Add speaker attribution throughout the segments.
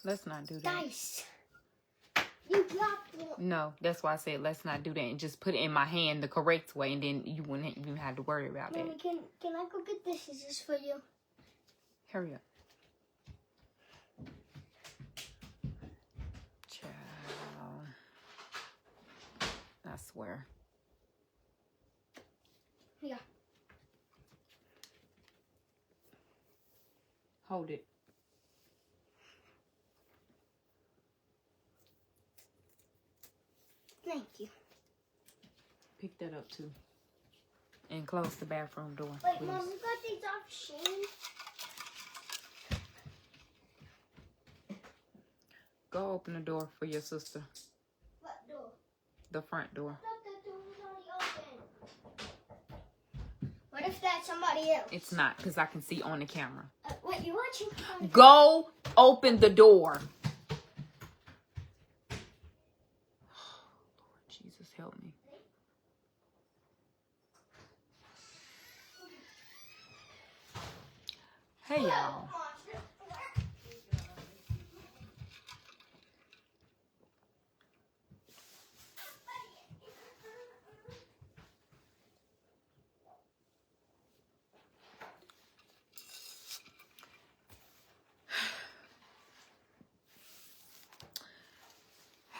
Speaker 1: Let's not do that.
Speaker 2: Dice. You dropped one.
Speaker 1: No, that's why I said let's not do that and just put it in my hand the correct way, and then you wouldn't even have to worry about
Speaker 2: Mommy,
Speaker 1: that.
Speaker 2: can I go get the scissors for you?
Speaker 1: Hurry up. Child. I swear.
Speaker 2: Yeah.
Speaker 1: Hold it.
Speaker 2: Thank you.
Speaker 1: Pick that up too. And close the bathroom door.
Speaker 2: Wait,
Speaker 1: please.
Speaker 2: Mom, you got these off Shein?
Speaker 1: Go open the door for your sister.
Speaker 2: What door?
Speaker 1: The front door.
Speaker 2: I thought the door was already open. What if that's somebody else?
Speaker 1: It's not, because I can see on the camera.
Speaker 2: What, you watching?
Speaker 1: Go open the door. Lord Jesus, help me. Hey, y'all.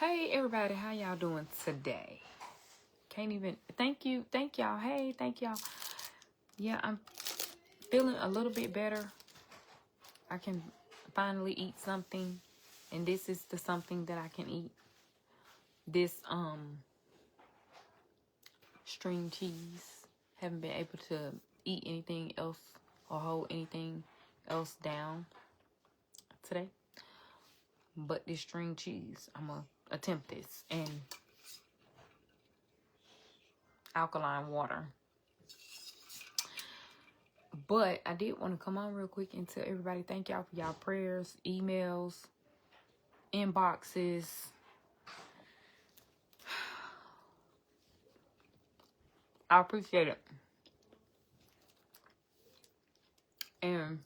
Speaker 1: Hey, everybody. How y'all doing today? Can't even... Thank you. Thank y'all. Hey, thank y'all. Yeah, I'm feeling a little bit better. I can finally eat something, and this is the something that I can eat. This string cheese. Haven't been able to eat anything else or hold anything else down today, but this string cheese, I'm gonna attempt this, and alkaline water. But I did want to come on real quick and tell everybody thank y'all for y'all prayers, emails, inboxes. I appreciate it. And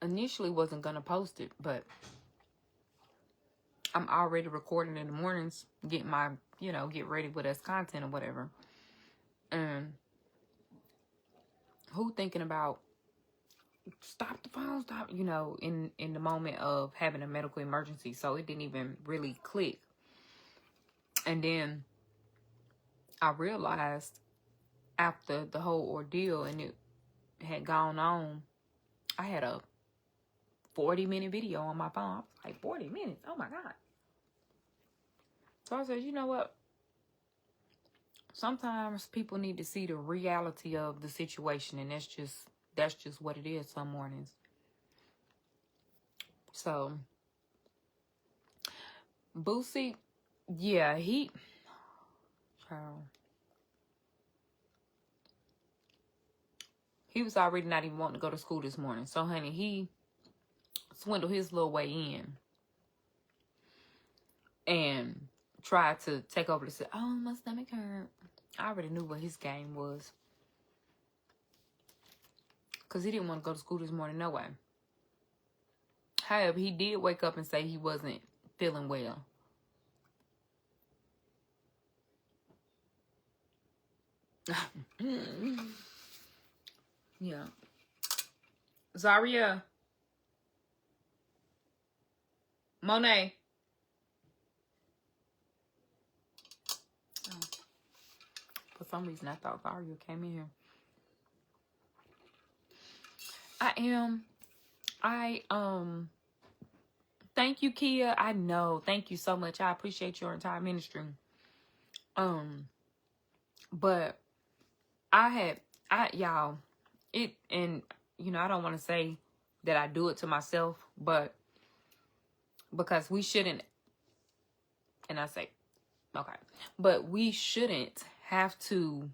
Speaker 1: initially wasn't going to post it, but I'm already recording in the mornings, get my, get ready with us content or whatever. And who thinking about stop the phone, stop, in the moment of having a medical emergency. So it didn't even really click. And then I realized after the whole ordeal and it had gone on, I had a 40-minute video on my phone. I was like, 40 minutes? Oh my God. So I said, you know what? Sometimes people need to see the reality of the situation, and that's just what it is some mornings. So Boosie, yeah, he was already not even wanting to go to school this morning. So honey, he swindled his little way in and tried to take over the say, oh, my stomach hurt. I already knew what his game was, because he didn't want to go to school this morning no way. However, he did wake up and say he wasn't feeling well. Yeah. Zaria. Monet. Oh. For some reason, I thought Zaria came in here. Thank you, Kia. I know. Thank you so much. I appreciate your entire ministry. But y'all, and I don't want to say that I do it to myself, but because we shouldn't, and I say, okay, but we shouldn't have to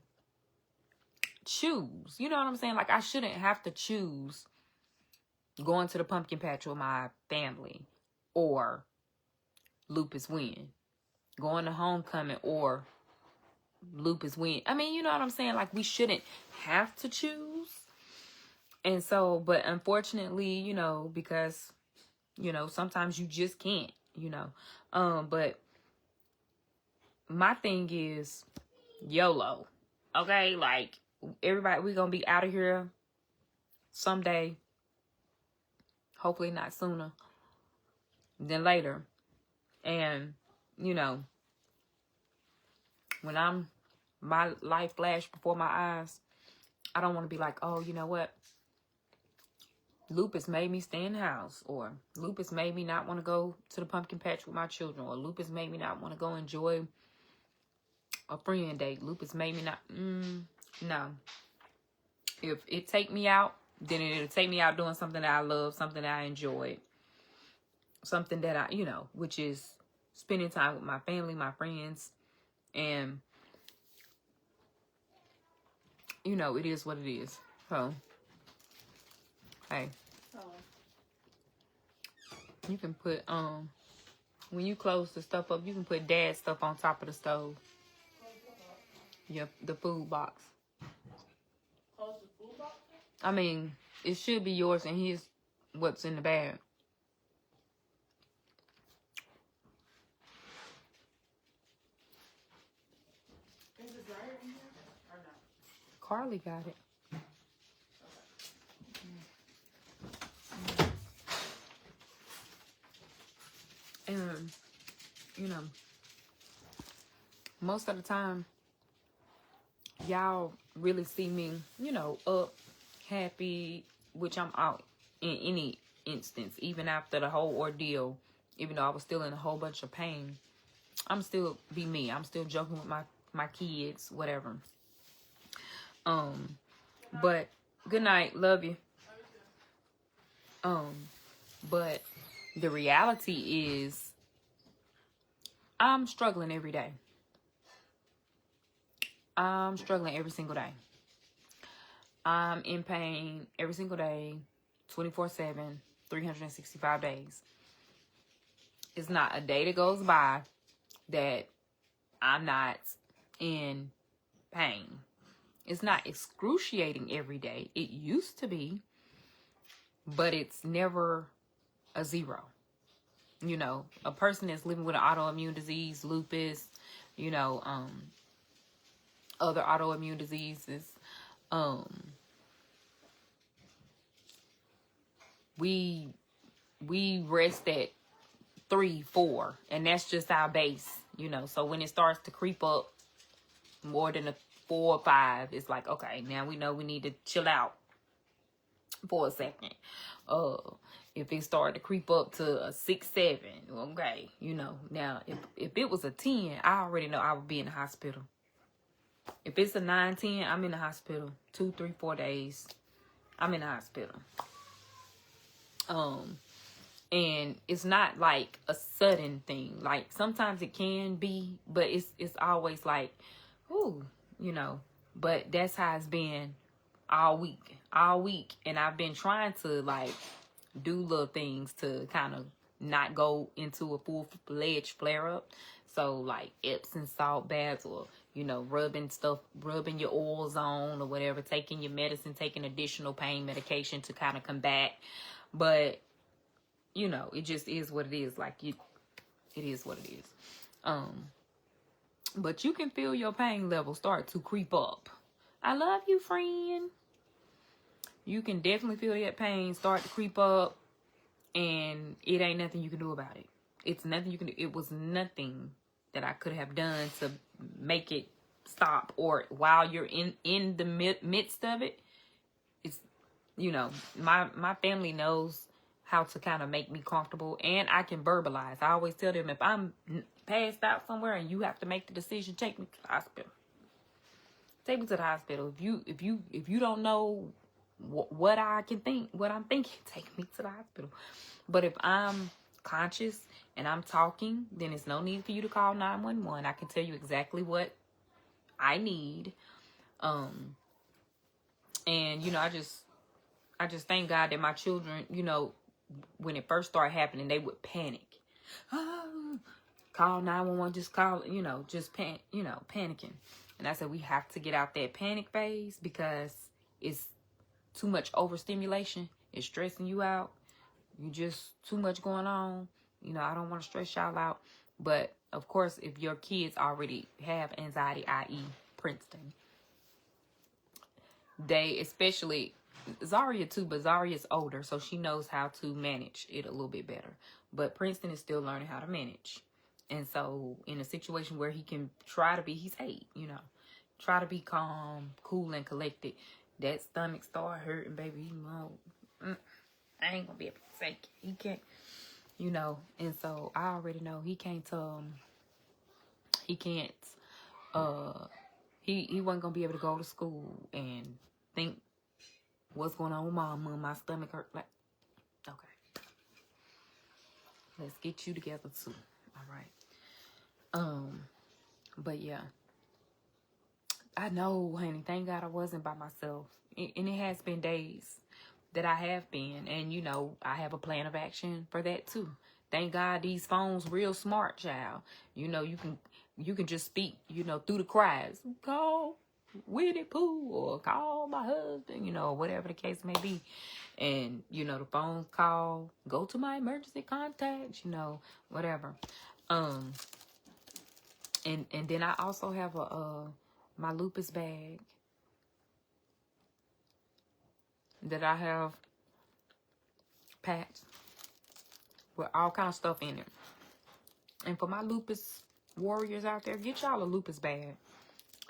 Speaker 1: choose. You know what I'm saying? Like, I shouldn't have to choose going to the pumpkin patch with my family or Lupus win, going to homecoming or Lupus win. I mean, you know what I'm saying? Like, we shouldn't have to choose. And so, but unfortunately, because You know, sometimes you just can't, you know. But my thing is YOLO. Okay, like everybody, we gonna be out of here someday. Hopefully not sooner than later. And, you know, when my life flashed before my eyes, I don't want to be like, oh, you know what? Lupus made me stay in the house, or lupus made me not want to go to the pumpkin patch with my children, or lupus made me not want to go enjoy a friend date. Lupus made me not, no. If it take me out, then it'll take me out doing something that I love, something that I enjoy, something that I, you know, which is spending time with my family, my friends, and, you know, it is what it is. So, hey, you can put, when you close the stuff up, you can put dad's stuff on top of the stove. Yep, the food box.
Speaker 3: Close the food box?
Speaker 1: I mean, it should be yours and his, what's in the bag.
Speaker 3: Is it right in here or not?
Speaker 1: Carly got it. And, you know, most of the time, y'all really see me, you know, up, happy, which I'm out in any instance, even after the whole ordeal, even though I was still in a whole bunch of pain, I'm still be me. I'm still joking with my kids, whatever. But good night, love you. But the reality is I'm struggling every day. I'm struggling every single day. I'm in pain every single day, 24/7, 365 days. It's not a day that goes by that I'm not in pain. It's not excruciating every day. It used to be, but it's never a zero. You know, a person that's living with an autoimmune disease, lupus, you know, other autoimmune diseases, we rest at 3, 4, and that's just our base, you know. So when it starts to creep up more than a 4 or 5, it's like, okay, now we know we need to chill out for a second. If it started to creep up to a 6, 7, okay, you know. Now if it was a 10, I already know I would be in the hospital. If it's a 9, 10, I'm in the hospital 2, 3, 4 days. I'm in the hospital. And it's not like a sudden thing. Like sometimes it can be, but it's always like, ooh, you know. But that's how it's been all week. And I've been trying to like do little things to kind of not go into a full-fledged flare-up. So like Epsom salt baths, or, you know, rubbing your oils on or whatever, taking your medicine, taking additional pain medication to kind of combat. But, you know, it just is what it is. Like it is what it is. But you can feel your pain level start to creep up. I love you, friend. You can definitely feel that pain start to creep up, and it ain't nothing you can do about it. It's nothing you can do. It was nothing that I could have done to make it stop, or while you're in the midst of it. It's, you know, my family knows how to kind of make me comfortable, and I can verbalize. I always tell them, if I'm passed out somewhere and you have to make the decision, take me to the hospital. Take me to the hospital. If you don't know what I'm thinking, take me to the hospital. But if I'm conscious and I'm talking, then it's no need for you to call 911. I can tell you exactly what I need. And you know, I just thank God that my children, you know, when it first started happening, they would panic. Oh, call 911, just call, you know, just panicking. And I said, we have to get out that panic phase, because it's too much overstimulation. It's stressing you out. you just too much going on. You know, I don't want to stress y'all out. But, of course, if your kids already have anxiety, i.e. Princeton, they, especially Zaria too, but Zaria's older, so she knows how to manage it a little bit better. But Princeton is still learning how to manage. And so in a situation where he can try to be, he's 8, you know, try to be calm, cool, and collected, that stomach start hurting, baby. I ain't gonna be able to take it. He can't, you know. And so I already know he can't, he wasn't gonna be able to go to school and think what's going on with mama. My stomach hurt. Like, okay, let's get you together too. All right. But yeah, I know, honey. Thank God I wasn't by myself, and it has been days that I have been, and you know, I have a plan of action for that too. Thank God these phones real smart, child. You know, you can just speak, you know, through the cries. Call Winnie Pooh or call my husband, you know, whatever the case may be. And, you know, the phone call, go to my emergency contacts, you know, whatever. And then I also have my lupus bag that I have packed with all kind of stuff in it. And for my lupus warriors out there, get y'all a lupus bag,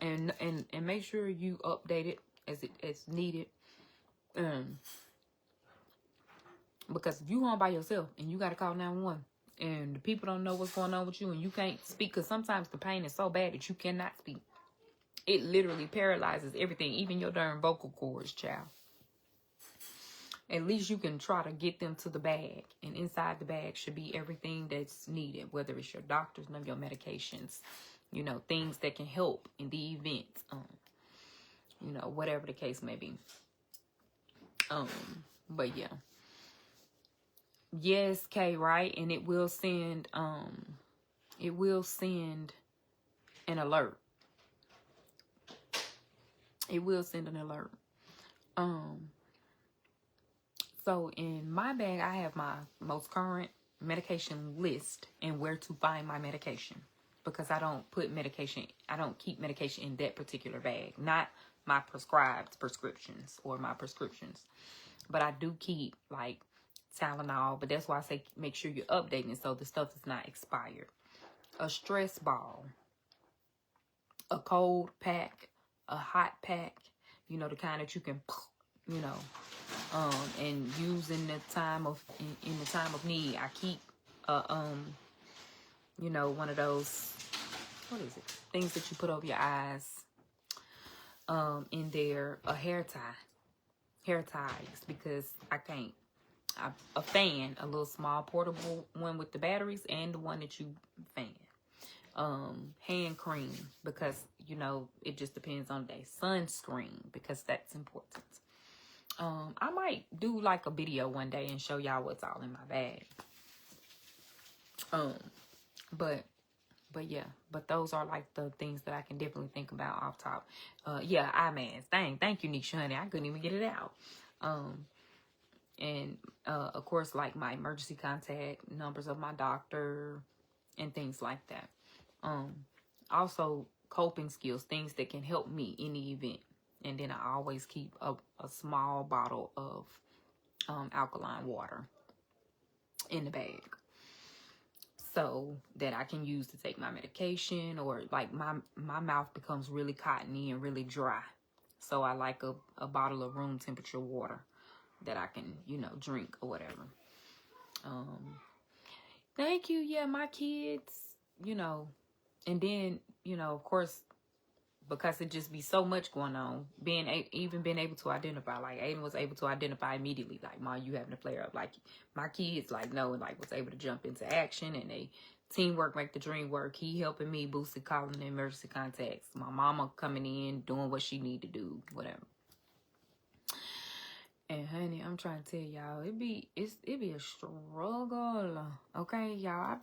Speaker 1: and make sure you update it as needed. Because if you home by yourself and you got to call 911 and the people don't know what's going on with you and you can't speak, because sometimes the pain is so bad that you cannot speak. It literally paralyzes everything, even your darn vocal cords, child. At least you can try to get them to the bag. And inside the bag should be everything that's needed, whether it's your doctor's number, your medications, you know, things that can help in the event, you know, whatever the case may be. But yeah. Yes, Kay, right? And it will send an alert. It will send an alert. So in my bag, I have my most current medication list and where to find my medication, because I don't keep medication in that particular bag, not my prescriptions or my prescriptions, but I do keep like Tylenol, but that's why I say make sure you're updating it so the stuff is not expired. A stress ball, a cold pack, a hot pack, you know, the kind that you can, you know, and use in the time of need. I keep you know, one of those, what is it, things that you put over your eyes, in there, a hair ties, because I'm a fan, a little small portable one with the batteries and the one that you fan. Hand cream, because you know it just depends on the day. Sunscreen, because that's important. I might do like a video one day and show y'all what's all in my bag. But yeah, but those are like the things that I can definitely think about off top. Yeah, eye mask. Thank you, Nisha, honey. I couldn't even get it out. And of course, like my emergency contact numbers of my doctor and things like that. Also coping skills, things that can help me in the event. And then I always keep a small bottle of alkaline water in the bag, so that I can use to take my medication, or like my mouth becomes really cottony and really dry. So I like a bottle of room temperature water that I can, you know, drink or whatever. Thank you. Yeah, my kids, you know, and then, you know, of course, because it just be so much going on, being able to identify, like Ayden was able to identify immediately, like, Mom, you having to flare up. Like my kids, like, no, and like was able to jump into action, and they teamwork make the dream work. He helping me, Boosie calling the emergency contacts, my mama coming in, doing what she need to do, whatever. And honey, I'm trying to tell y'all, it be a struggle. Okay, y'all,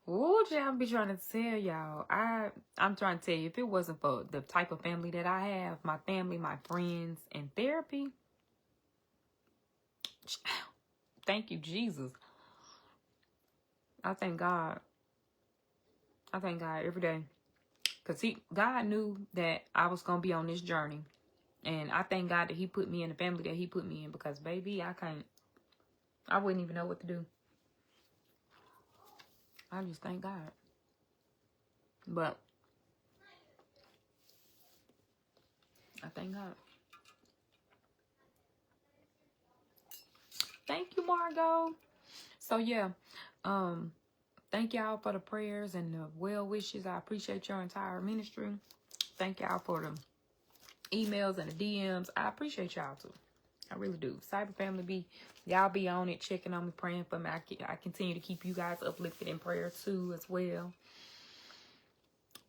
Speaker 1: Ooh, I be trying to tell y'all. I'm trying to tell you, if it wasn't for the type of family that I have, my family, my friends, and therapy, Thank you, Jesus. I thank God. I thank God every day. Because God knew that I was going to be on this journey. And I thank God that he put me in the family that he put me in. Because, baby, I wouldn't even know what to do. I just thank God. But I thank God. Thank you, Margot. So, yeah. Thank y'all for the prayers and the well wishes. I appreciate your entire ministry. Thank y'all for the emails and the DMs. I appreciate y'all too. I really do. Cyber family y'all be on it, checking on me, praying for me. I continue to keep you guys uplifted in prayer too as well.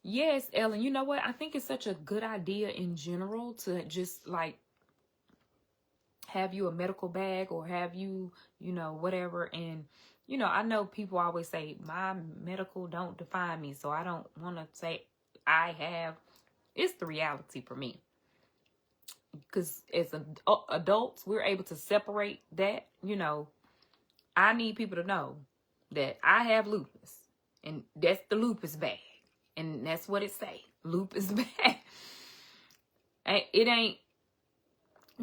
Speaker 1: Yes, Ellen, you know what? I think it's such a good idea in general to just like have you a medical bag or have you, whatever. And, I know people always say my medical don't define me. So I don't want to say I have. It's the reality for me. Because as adults, we're able to separate that. I need people to know that I have lupus. And that's the lupus bag. And that's what it say. Lupus bag. It ain't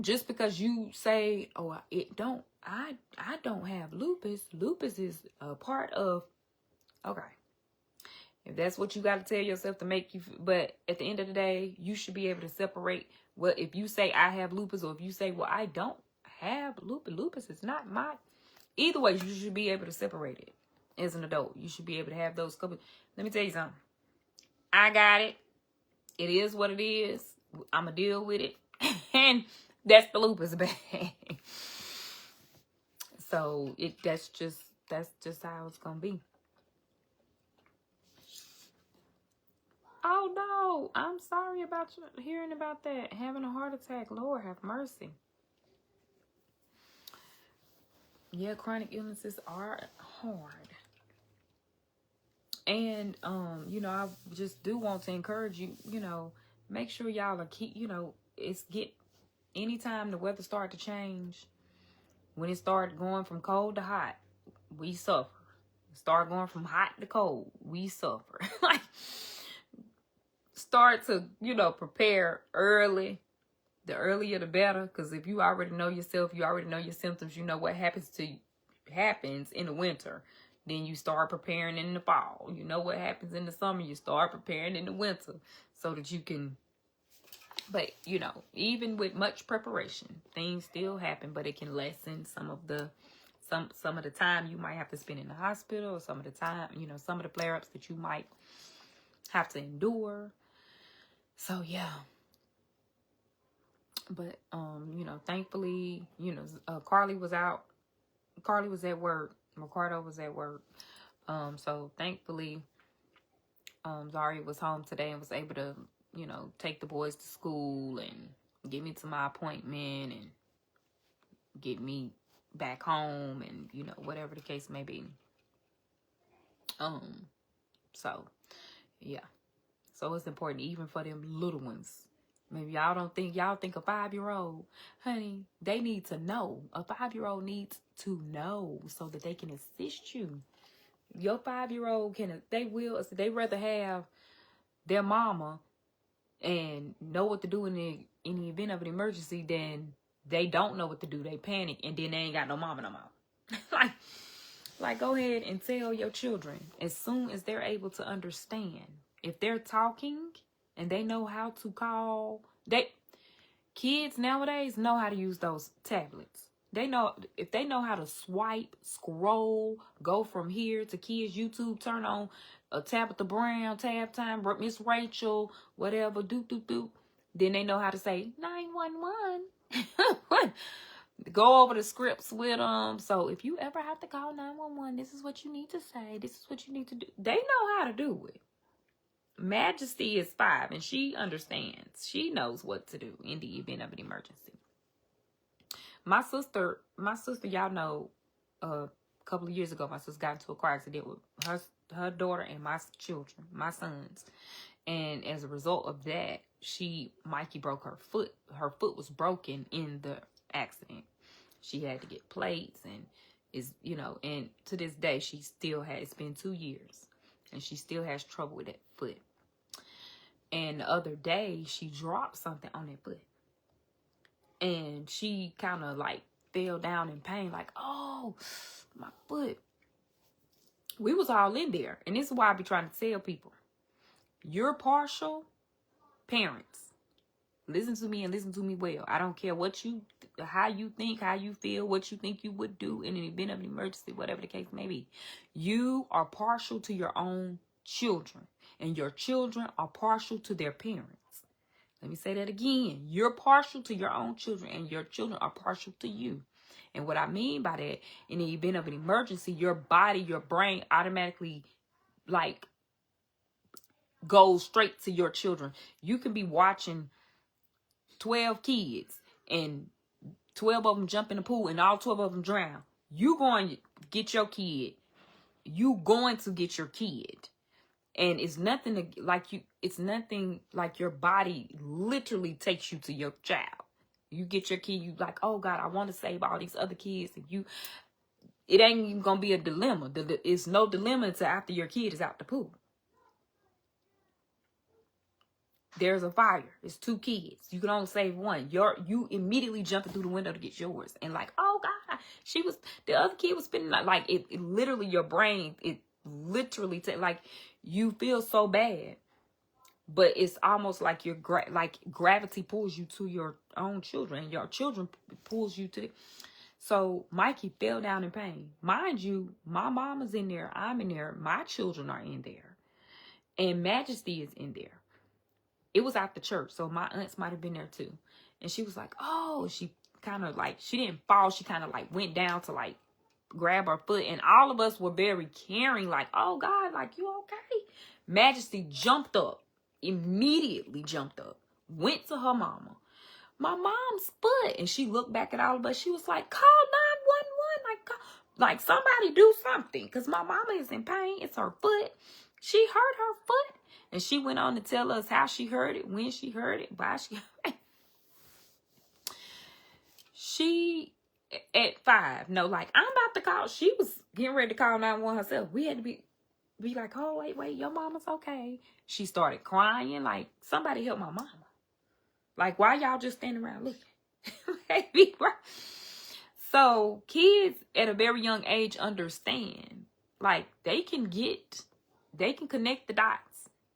Speaker 1: just because you say, oh, I don't have lupus. Lupus is a part of, okay. If that's what you got to tell yourself to make you, but at the end of the day, you should be able to separate what, if you say I have lupus, or if you say, well, I don't have lupus. Lupus is not my, either way, you should be able to separate it as an adult. You should be able to have those couple. Let me tell you something. I got it. It is what it is. I'm going to deal with it. And that's the lupus bag. So that's just how it's going to be. Oh, no. I'm sorry about you hearing about that. Having a heart attack. Lord, have mercy. Yeah, chronic illnesses are hard. And, I just do want to encourage you, make sure y'all are anytime the weather start to change, when it started going from cold to hot, we suffer. Start going from hot to cold, we suffer. Like, start to, prepare early. The earlier the better, because if you already know yourself, you already know your symptoms, you know what happens in the winter. Then you start preparing in the fall. You know what happens in the summer, you start preparing in the winter so that you can. But, even with much preparation, things still happen, but it can lessen some of the time you might have to spend in the hospital, or some of the time, some of the flare-ups that you might have to endure. So, yeah. But, thankfully, Carly was out. Carly was at work. Ricardo was at work. So thankfully, Zaria was home today and was able to, take the boys to school and get me to my appointment and get me back home and, whatever the case may be. So, yeah. So it's important even for them little ones. Maybe y'all think a 5-year-old, honey, they need to know. A 5-year-old needs to know so that they can assist you. Your 5-year-old they rather have their mama and know what to do in the event of an emergency than they don't know what to do. They panic and then they ain't got no mama no more. like go ahead and tell your children as soon as they're able to understand. If they're talking and they know how to call, kids nowadays know how to use those tablets. They know, if they know how to swipe, scroll, go from here to kids YouTube, turn on a Tabitha Brown, tab time, Miss Rachel, whatever, do, then they know how to say 911. Go over the scripts with them. So if you ever have to call 911, this is what you need to say. This is what you need to do. They know how to do it. Majesty is 5 and she understands. She knows what to do in the event of an emergency. My sister, y'all know, a couple of years ago, my sister got into a car accident with her daughter and my children, my sons. And as a result of that, Mikey broke her foot. Her foot was broken in the accident. She had to get plates and is, you know, and to this day, she still has, it's been 2 years and she still has trouble with that foot. And the other day, she dropped something on that foot. And she kind of like fell down in pain, like, oh, my foot. We was all in there. And this is why I be trying to tell people. You're partial parents. Listen to me and listen to me well. I don't care how you think, how you feel, what you think you would do in an event of an emergency, whatever the case may be. You are partial to your own children, and your children are partial to their parents. Let me say that again. You're partial to your own children, and your children are partial to you. And what I mean by that, in the event of an emergency, your body, your brain automatically like goes straight to your children. You can be watching 12 kids and 12 of them jump in the pool and all 12 of them drown. You going to get your kid. You going to get your kid. And it's nothing it's nothing like your body literally takes you to your child. You get your kid, you like, oh God, I want to save all these other kids. And it ain't even going to be a dilemma. It's no dilemma until after your kid is out the pool. There's a fire. It's 2 kids. You can only save one. You immediately jumping through the window to get yours. And like, oh God, the other kid was spinning like it literally, your brain, it literally like you feel so bad. But it's almost like like gravity pulls you to your own children. And your children pulls you to So Mikey fell down in pain. Mind you, my mama's in there. I'm in there. My children are in there. And Majesty is in there. It was after church, so my aunts might have been there too. And she was like, oh, she kind of like, she didn't fall. She kind of like went down to like grab her foot. And all of us were very caring, like, oh God, like, you okay? Majesty jumped up, immediately jumped up, went to her mama. My mom's foot. And she looked back at all of us. She was like, call 911. Like somebody do something. Because my mama is in pain. It's her foot. She hurt her foot. And she went on to tell us how she heard it, when she heard it, why she heard it. She, at 5, no, like, I'm about to call. She was getting ready to call 911 herself. We had to be like, oh, wait, your mama's okay. She started crying, like, somebody help my mama. Like, why y'all just standing around looking? So, kids at a very young age understand. Like, they can connect the dots.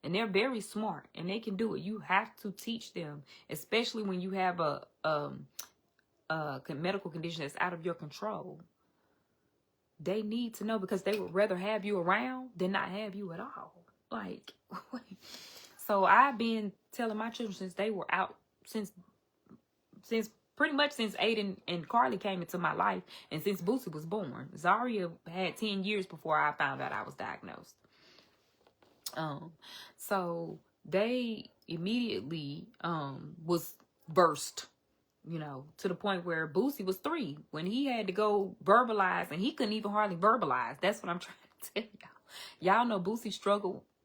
Speaker 1: And they're very smart, and they can do it. You have to teach them, especially when you have a medical condition that's out of your control. They need to know, because they would rather have you around than not have you at all. Like, so I've been telling my children since they were out, since pretty much since Ayden and Carly came into my life, and since Boosie was born. Zaria had 10 years before I found out I was diagnosed. So they immediately, was burst, you know, to the point where Boosie was 3 when he had to go verbalize, and he couldn't even hardly verbalize. That's what I'm trying to tell y'all. Y'all know Boosie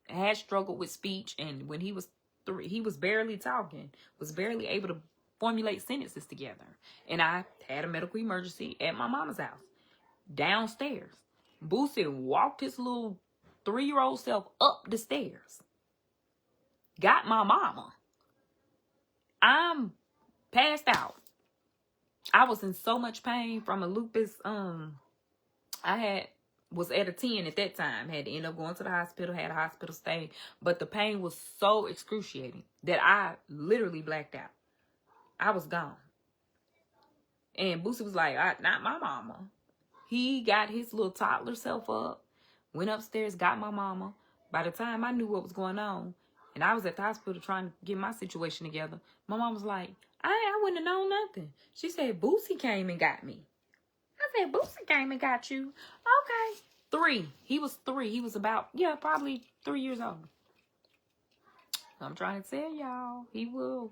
Speaker 1: had struggled with speech. And when he was 3, he was barely talking, was barely able to formulate sentences together. And I had a medical emergency at my mama's house downstairs. Boosie walked his little 3-year-old self up the stairs. Got my mama. I'm passed out. I was in so much pain from a lupus. Was at a 10 at that time. Had to end up going to the hospital. Had a hospital stay. But the pain was so excruciating that I literally blacked out. I was gone. And Boosie was like, not my mama. He got his little toddler self up. Went upstairs, got my mama. By the time I knew what was going on, and I was at the hospital trying to get my situation together, my mom was like, I wouldn't have known nothing. She said, Boosie came and got me. I said, Boosie came and got you? Okay. 3. He was 3. He was about, probably 3 years old. I'm trying to tell y'all, he will,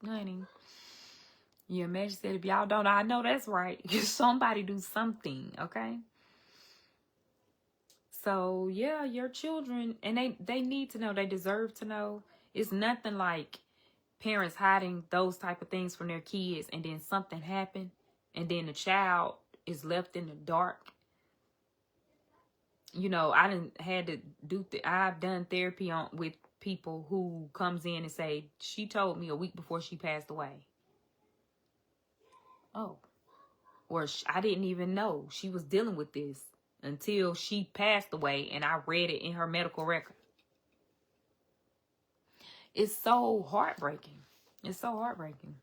Speaker 1: honey. Your Majesty said, if y'all don't, I know that's right. Somebody do something, okay? So, yeah, your children, and they need to know, they deserve to know. It's nothing like parents hiding those type of things from their kids, and then something happened, and then the child is left in the dark. You know, I didn't had to do. I've done therapy with people who comes in and say, she told me a week before she passed away. Oh, or I didn't even know she was dealing with this until she passed away, and I read it in her medical record. It's so heartbreaking. It's so heartbreaking.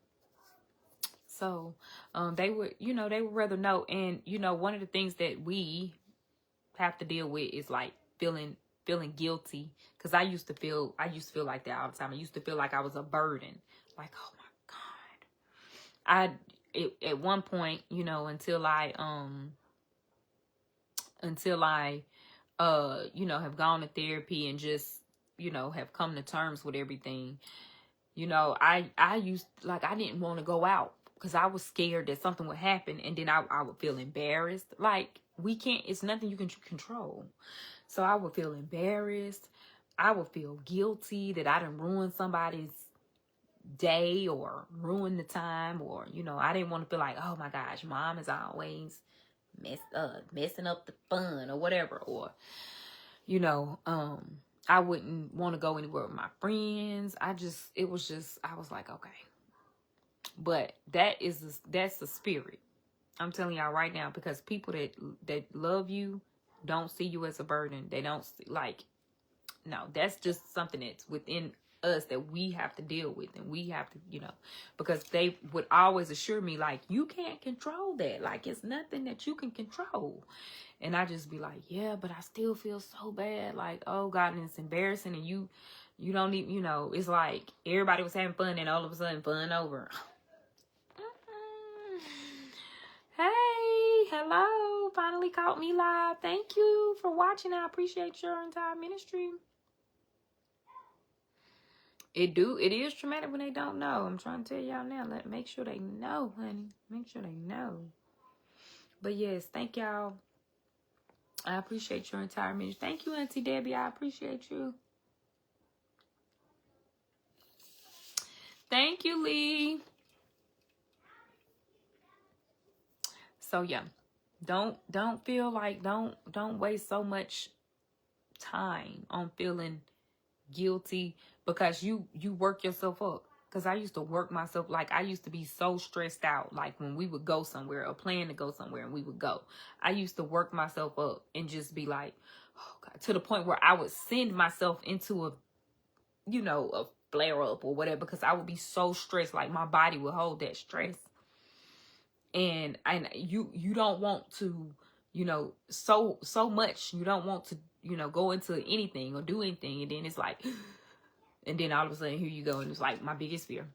Speaker 1: So, they would rather know. And, you know, one of the things that we have to deal with is like feeling guilty. Cause I used to feel like that all the time. I used to feel like I was a burden. Like, oh my God. At one point, you know, until I you know, have gone to therapy and just, you know, have come to terms with everything. You know, I didn't want to go out because I was scared that something would happen, and then I would feel embarrassed. Like, it's nothing you can control. So I would feel embarrassed. I would feel guilty that I done ruined somebody's day or ruined the time, or, you know, I didn't want to feel like, oh my gosh, mom is always messing up the fun or whatever, or, you know, I wouldn't want to go anywhere with my friends. I was like, okay. But that's the spirit. I'm telling y'all right now, because people that love you don't see you as a burden. They don't no, that's just something that's within us that we have to deal with, and we have to, you know, because they would always assure me like, you can't control that. Like, it's nothing that you can control. And I just be like, yeah, but I still feel so bad. Like, oh God, and it's embarrassing. And you don't even, you know, it's like everybody was having fun and all of a sudden fun over. Hey, hello. Finally caught me live. Thank you for watching. I appreciate your entire ministry. It is traumatic when they don't know. I'm trying to tell y'all now. Make sure they know, honey. Make sure they know. But yes, thank y'all. I appreciate your entire ministry. Thank you, Auntie Debbie. I appreciate you. Thank you, Lee. So yeah, don't feel like don't waste so much time on feeling guilty because you work yourself up. Because I used to work myself, like I used to be so stressed out. Like when we would go somewhere or plan to go somewhere and we would go, I used to work myself up and just be like, oh God, to the point where I would send myself into a flare up or whatever, because I would be so stressed. Like my body would hold that stress. And you don't want to, you know, so much. You don't want to, you know, go into anything or do anything. And then it's like, and then all of a sudden, here you go. And it's like my biggest fear.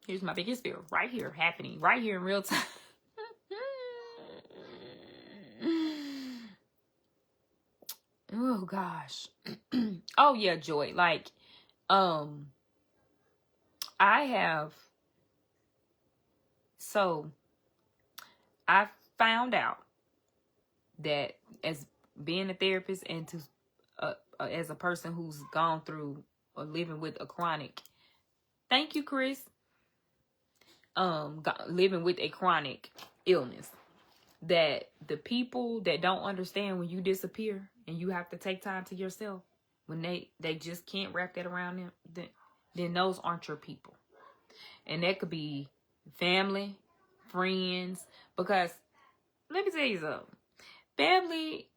Speaker 1: Here's my biggest fear right here, happening right here in real time. Oh, gosh. Oh, yeah, Joy. Like, I found out that as being a therapist and to as a person who's gone through or living with a chronic, thank you, Chris, living with a chronic illness, that the people that don't understand when you disappear and you have to take time to yourself, when they just can't wrap that around them, then those aren't your people. And that could be family, friends, because let me tell you something. Family,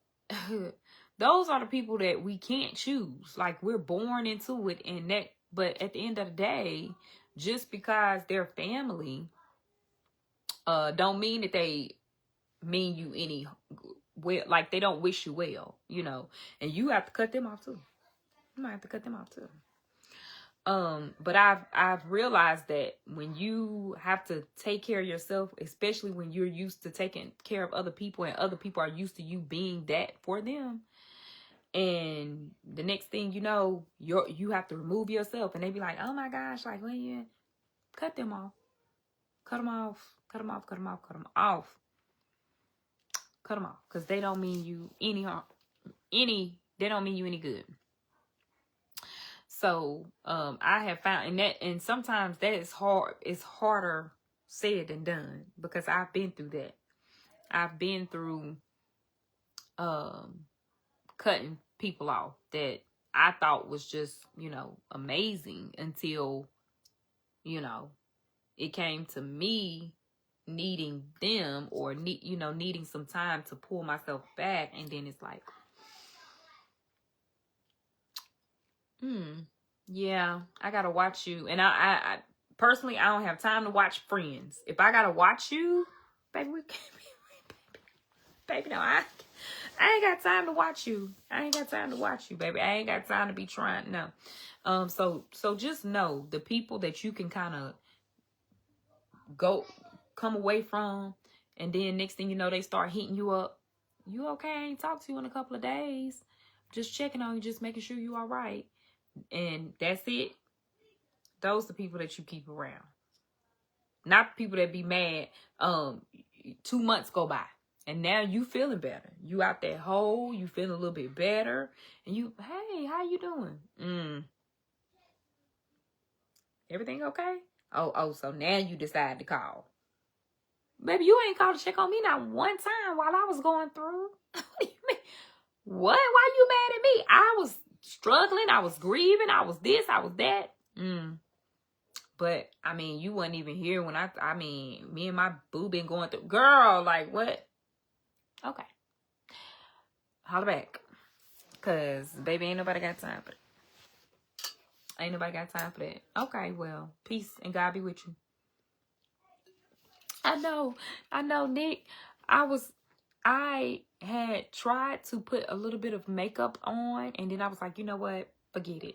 Speaker 1: those are the people that we can't choose. Like, we're born into it, but at the end of the day, just because they're family, don't mean that they mean you any well. Like, they don't wish you well, you know. And you have to cut them off too. You might have to cut them off too. But I've realized that when you have to take care of yourself, especially when you're used to taking care of other people and other people are used to you being that for them, and the next thing you know, you have to remove yourself, and they be like, oh my gosh, like, well, yeah, cut them off. Cut them off. Cut them off. Cut them off. Cut them off. Cut them off. Because they don't mean you any harm. They don't mean you any good. So, I have found, and sometimes that is hard. It's harder said and done, because I've been through that. I've been through cutting people off that I thought was just, amazing, until, it came to me needing them, or needing some time to pull myself back. And then it's like, yeah, I gotta watch you. And I personally, I don't have time to watch Friends. If I gotta watch you, baby, we can't be, baby, no, I ain't got time to watch you. I ain't got time to watch you, baby. I ain't got time to be trying. No. So just know the people that you can kind of come away from, and then next thing you know, they start hitting you up. You okay? I ain't talked to you in a couple of days. Just checking on you, just making sure you all right. And that's it. Those are the people that you keep around. Not the people that be mad. 2 months go by, and now you feeling better. You out that hole, you feeling a little bit better, and you, hey, how you doing? Everything okay? Oh, so now you decide to call. Baby, you ain't called to check on me not one time while I was going through. What do you mean? What? Why you mad at me? I was struggling. I was grieving. I was this. I was that. But, I mean, you wasn't even here when me and my boo been going through. Girl, like, what? Okay. Holler back. Because, baby, ain't nobody got time for that. Ain't nobody got time for that. Okay, well, peace and God be with you. I know, Nick. I had tried to put a little bit of makeup on, and then I was like, you know what? Forget it.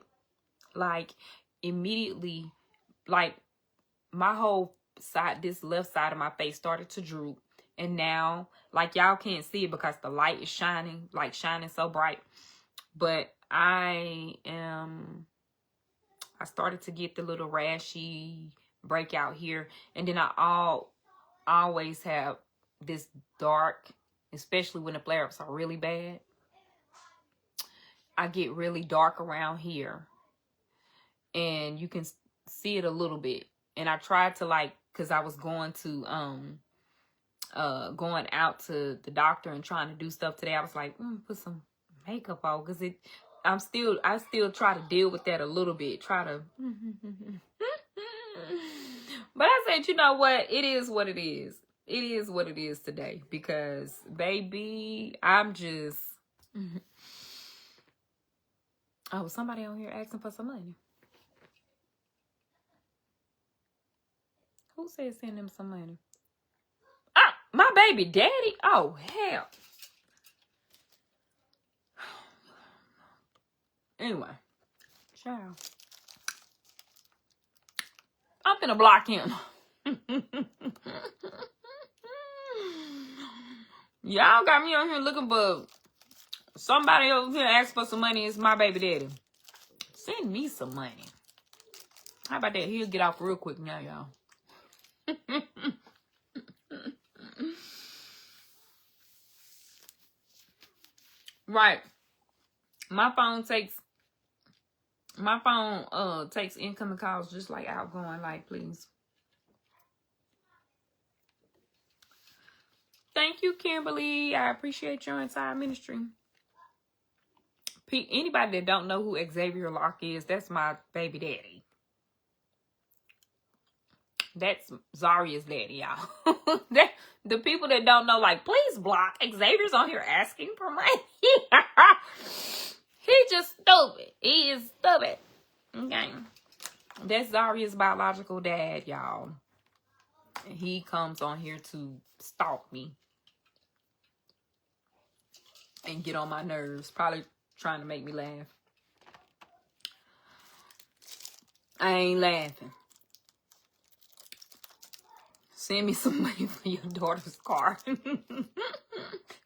Speaker 1: Like, immediately, like, my whole side, this left side of my face started to droop. And now, like, y'all can't see it because the light is shining so bright. But I started to get the little rashy breakout here. And then I always have this dark, especially when the flare-ups are really bad. I get really dark around here. And you can see it a little bit. And I tried to, like, because I was going out to the doctor and trying to do stuff today. I was like, put some makeup on, because I still try to deal with that a little bit. But I said, you know what? It is what it is. It is what it is today, because, baby, I'm just... Oh, somebody on here asking for some money. Who said send them some money? Ah, my baby daddy? Oh, hell. Anyway. Child. I'm finna block him. Y'all got me on here looking for somebody over here ask for some money. It's my baby daddy. Send me some money. How about that? He'll get off real quick now, y'all. Right. My phone takes incoming calls just like outgoing. Like, please. Thank you, Kimberly. I appreciate your entire ministry. Anybody that don't know who Xavier Locke is, that's my baby daddy. That's Zaria's daddy, y'all. The people that don't know, like, please block. Xavier's on here asking for money. He just stupid. He is stupid. Okay. That's Zaria's biological dad, y'all. He comes on here to stalk me and get on my nerves. Probably trying to make me laugh. I ain't laughing. Send me some money for your daughter's car.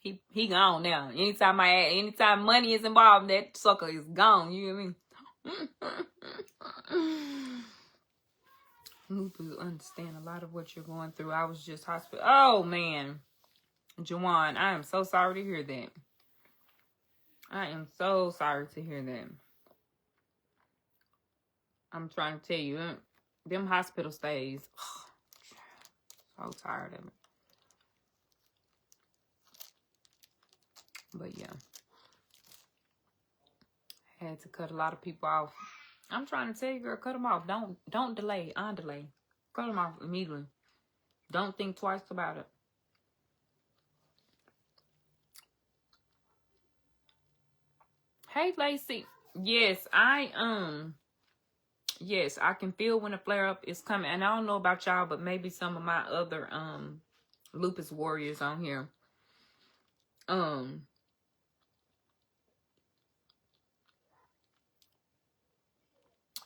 Speaker 1: He gone now. Anytime money is involved, that sucker is gone. You know what I mean? Lupus, understand a lot of what you're going through. I was just hospital. Oh man, Jawan, I am so sorry to hear that. I am so sorry to hear that. I'm trying to tell you, them hospital stays. So tired of it. But yeah. Had to cut a lot of people off. I'm trying to tell you, girl, cut them off. Don't delay. Delay. Cut them off immediately. Don't think twice about it. Hey, Lacey. Yes, yes, I can feel when a flare up is coming. And I don't know about y'all, but maybe some of my other lupus warriors on here.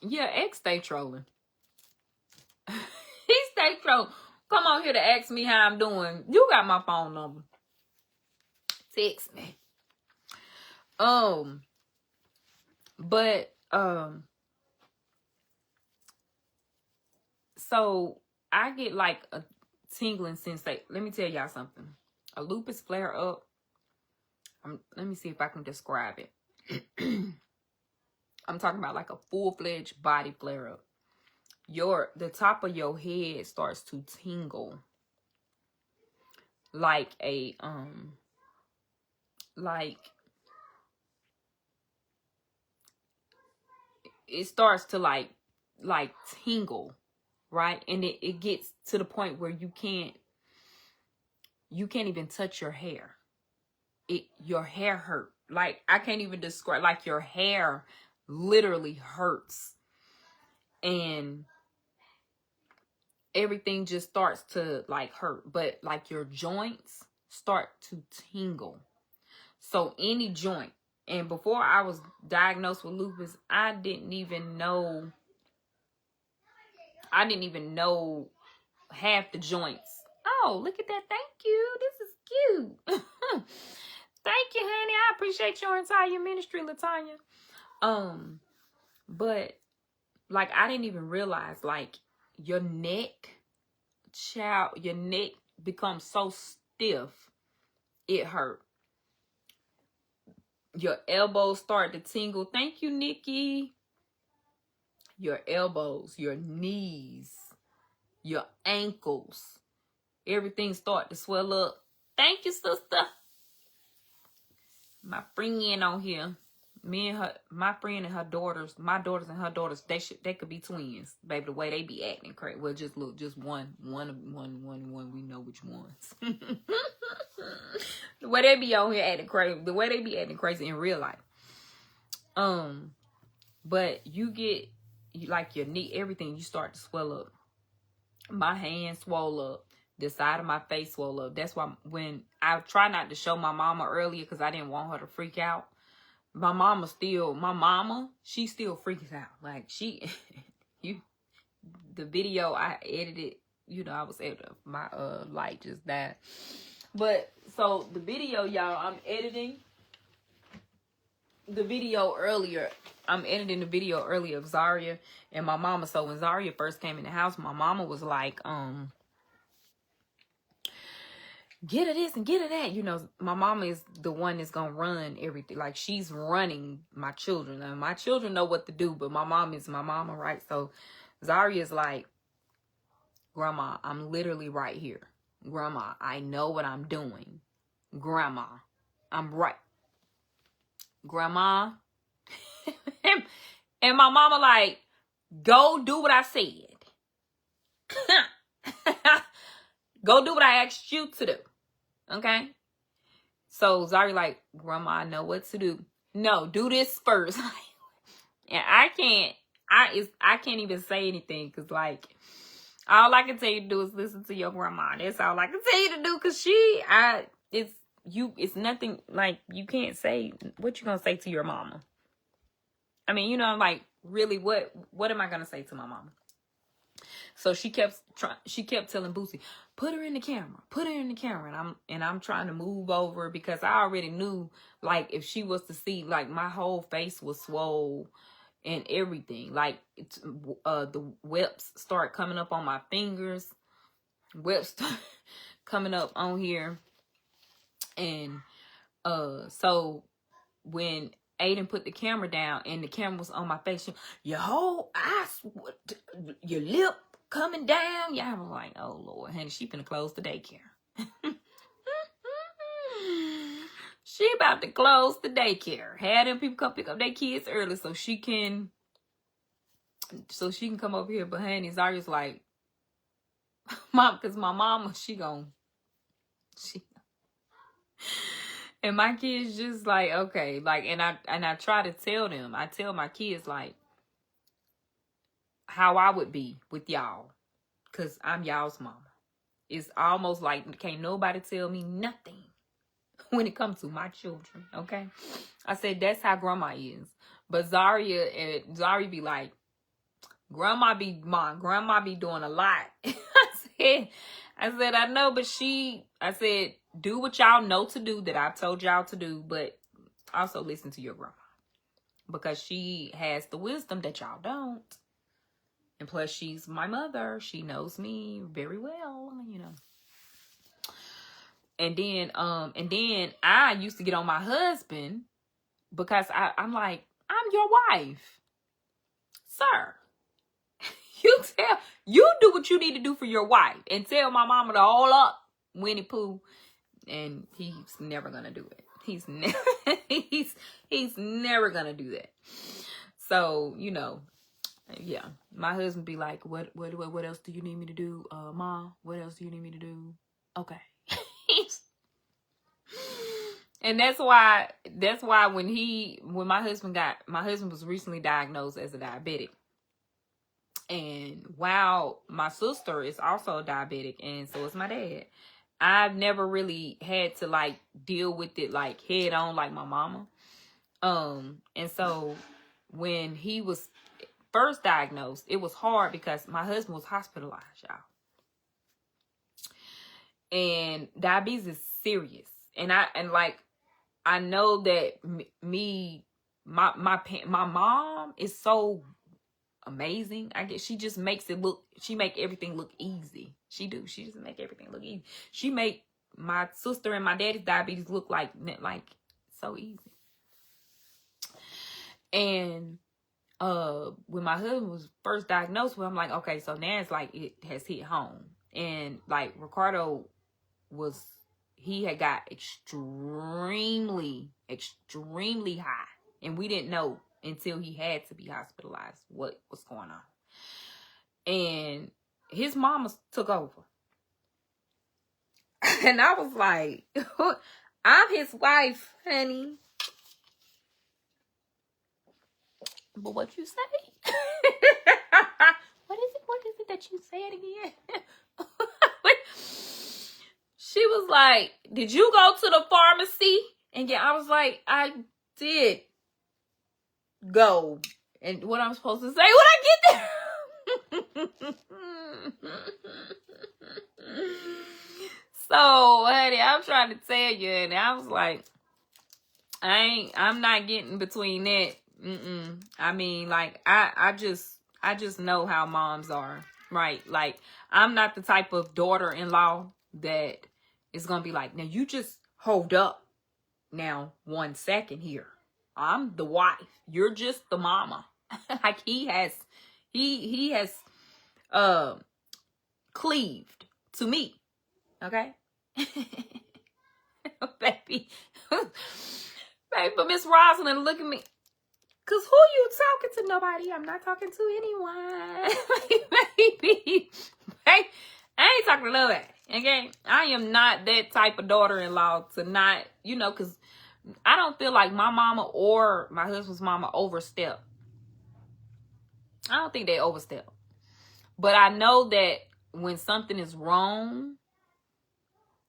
Speaker 1: Yeah, X stay trolling. He stay trolling. Come on here to ask me how I'm doing. You got my phone number. Text me. But so I get like a tingling sensation. Let me tell y'all something. A lupus flare up. Let me see if I can describe it. I'm talking about like a full-fledged body flare up. The top of your head starts to tingle. Like a like it starts to like tingle, right? And it gets to the point where you can't even touch your hair. Your hair hurt. Like, I can't even describe, like, your hair literally hurts. And everything just starts to like hurt. But like your joints start to tingle. So any joint. And before I was diagnosed with lupus, I didn't even know half the joints. Oh, look at that. Thank you. This is cute. Thank you, honey. I appreciate your entire ministry, Latanya. But like, I didn't even realize, like, your neck becomes so stiff, it hurt. Your elbows start to tingle. Thank you, Nikki. Your elbows, your knees, your ankles, everything start to swell up. Thank you, sister. My friend on here, my friend and her daughters, my daughters and her daughters, they could be twins, baby. The way they be acting crazy. Well, just look, just one. We know which ones. The way they be on here acting crazy, the way they be acting crazy in real life. But you get like your knee, everything, you start to swell up. My hands swole up. The side of my face swole up. That's why when I try not to show my mama earlier, because I didn't want her to freak out. My mama, she still freaks out. Like, the video I edited, I was editing. My light just died. But so the video, y'all, I'm editing the video earlier. I'm editing the video earlier of Zaria and my mama. So when Zaria first came in the house, my mama was like, get her this and get her that. My mama is the one that's gonna run everything. Like, she's running my children. And my children know what to do, but my mom is my mama, right? So Zaria's like, Grandma, I'm literally right here. Grandma, I know what I'm doing. Grandma, I'm right. Grandma. And my mama like, go do what I said. Go do what I asked you to do. Okay? So Zari like, Grandma, I know what to do. No, do this first. And I can't even say anything, because like, all I can tell you to do is listen to your grandma. That's all I can tell you to do, because it's nothing, like, you can't say, what you gonna say to your mama? I mean, like, really, what am I gonna say to my mama? So she kept telling Boosie, put her in the camera, and I'm trying to move over, because I already knew, like, if she was to see, like, my whole face was swole and everything, like, the webs start coming up on my fingers, webs start coming up on here, and so when Ayden put the camera down and the camera was on my face, your whole eyes, your lip, coming down. Yeah, I was like, oh Lord, honey, she finna close the daycare. She about to close the daycare. Had them people come pick up their kids early so she can come over here. But honey, Zaria's like, mom, because my mama, she and my kids just like, okay, like, and I try to tell them, I tell my kids like how I would be with y'all, because I'm y'all's mama. It's almost like can't nobody tell me nothing when it comes to my children, okay? I said, that's how grandma is. But Zaria be like, grandma be doing a lot. I said, I know, but I said, do what y'all know to do that I've told y'all to do, but also listen to your grandma. Because she has the wisdom that y'all don't. And plus, she's my mother. She knows me very well, you know. And then I used to get on my husband because I'm like, I'm your wife, sir. You do what you need to do for your wife, and tell my mama to hold up, Winnie Pooh. And he's never gonna do it. He's never gonna do that. So, you know. Yeah, my husband be like, what else do you need me to do, Ma? What else do you need me to do? Okay. And that's why when my husband was recently diagnosed as a diabetic. And while my sister is also diabetic, and so is my dad, I've never really had to like deal with it like head on like my mama. And so when he was first diagnosed, it was hard because my husband was hospitalized, y'all. And diabetes is serious. And I know that my mom is so amazing. I guess she just make everything look easy. She just make everything look easy. She make my sister and my daddy's diabetes look like so easy. And when my husband was first diagnosed with, I'm like, okay, so now it's like it has hit home. And like Ricardo he had got extremely high, and we didn't know until he had to be hospitalized what was going on. And his mama took over. And I was like, I'm his wife, honey. But what you say? What is it that you said again? She was like, did you go to the pharmacy? And yeah, I was like, I did go. And what I'm supposed to say when I get there? So, honey, I'm trying to tell you. And I was like, I'm not getting between that. I mean, like, I just know how moms are, right? Like, I'm not the type of daughter-in-law that is gonna be like, now you just hold up now 1 second here. I'm the wife. You're just the mama. Like he has cleaved to me. Okay? Baby. But Miss Rosalind, look at me. Cause who you talking to? Nobody. I'm not talking to anyone. Baby. Hey, I ain't talking to nobody. Okay? I am not that type of daughter-in-law to not, cause I don't feel like my mama or my husband's mama overstep. I don't think they overstep. But I know that when something is wrong,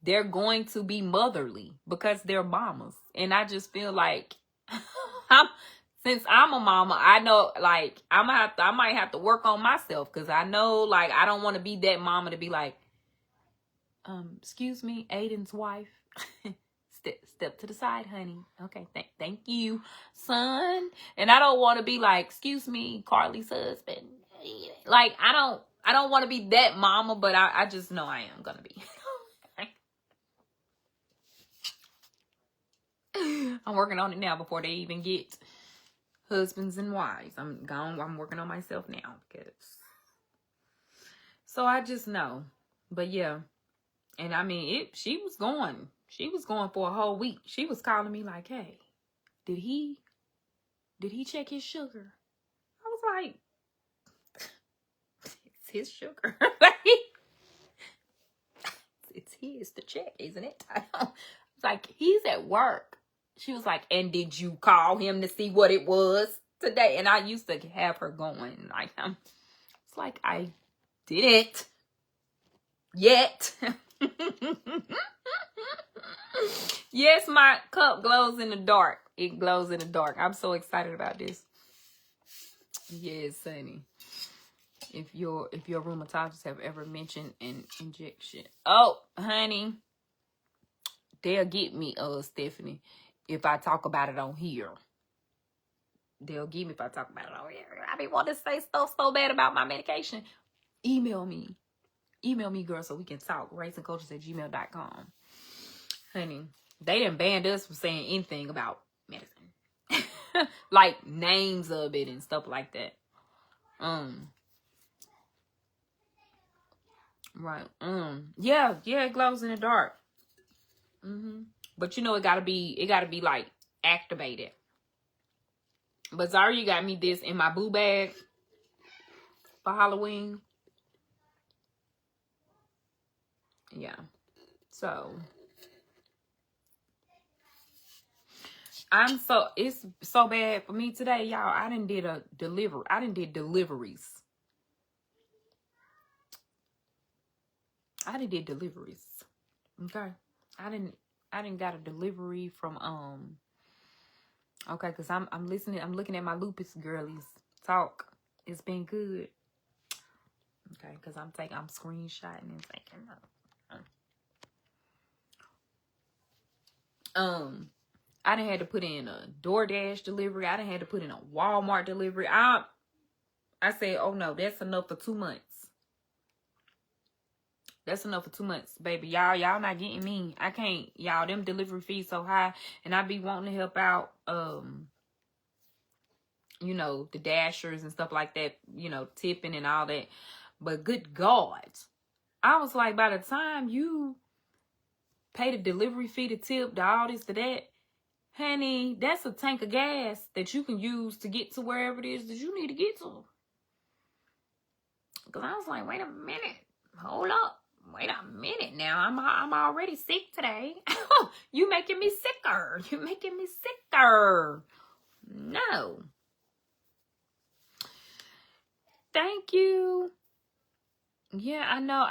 Speaker 1: they're going to be motherly because they're mamas. And I just feel like since I'm a mama, I know like I might have to work on myself, because I know like I don't want to be that mama to be like, excuse me, Ayden's wife. Step to the side, honey. Okay, thank you, son. And I don't want to be like, excuse me, Carly's husband. Like I don't want to be that mama, but I just know I am gonna be. I'm working on it now before they even get husbands and wives. I'm working on myself now because So I just know. But yeah. And I mean, she was going for a whole week. She was calling me like, hey, did he check his sugar? I was like, it's his sugar. It's his to check, isn't it? I was like, he's at work. She was like, and did you call him to see what it was today? And I used to have her going like, it's like, I didn't yet. Yes, my cup glows in the dark. It glows in the dark. I'm so excited about this. Yes, honey. If your rheumatologist have ever mentioned an injection, oh, honey, they'll get me, Stephanie, if I talk about it on here. They'll get me if I talk about it on here. I be wanting to say stuff so bad about my medication. Email me, girl, so we can talk. raceandcoaches@gmail.com. Honey, they done banned us from saying anything about medicine. Like names of it and stuff like that. Right. Yeah, it glows in the dark. But you know, it gotta be like activated. But Zaria got me this in my boo bag for Halloween. Yeah. So it's so bad for me today, y'all. I done did deliveries. Okay. I didn't got a delivery from okay, because I'm looking at my lupus girlies talk. It's been good. Okay, because I'm screenshotting and taking notes. I done had to put in a DoorDash delivery. I done had to put in a Walmart delivery. I said, oh no, that's enough for 2 months. That's enough for 2 months, baby. Y'all not getting me. I can't. Y'all, them delivery fees so high. And I be wanting to help out, you know, the dashers and stuff like that, you know, tipping and all that. But good God. I was like, by the time you pay the delivery fee, to tip, to all this, to that, honey, that's a tank of gas that you can use to get to wherever it is that you need to get to. Because I was like, wait a minute. Hold up. Wait a minute now. I'm already sick today. You making me sicker. You're making me sicker. No. Thank you. Yeah, I know.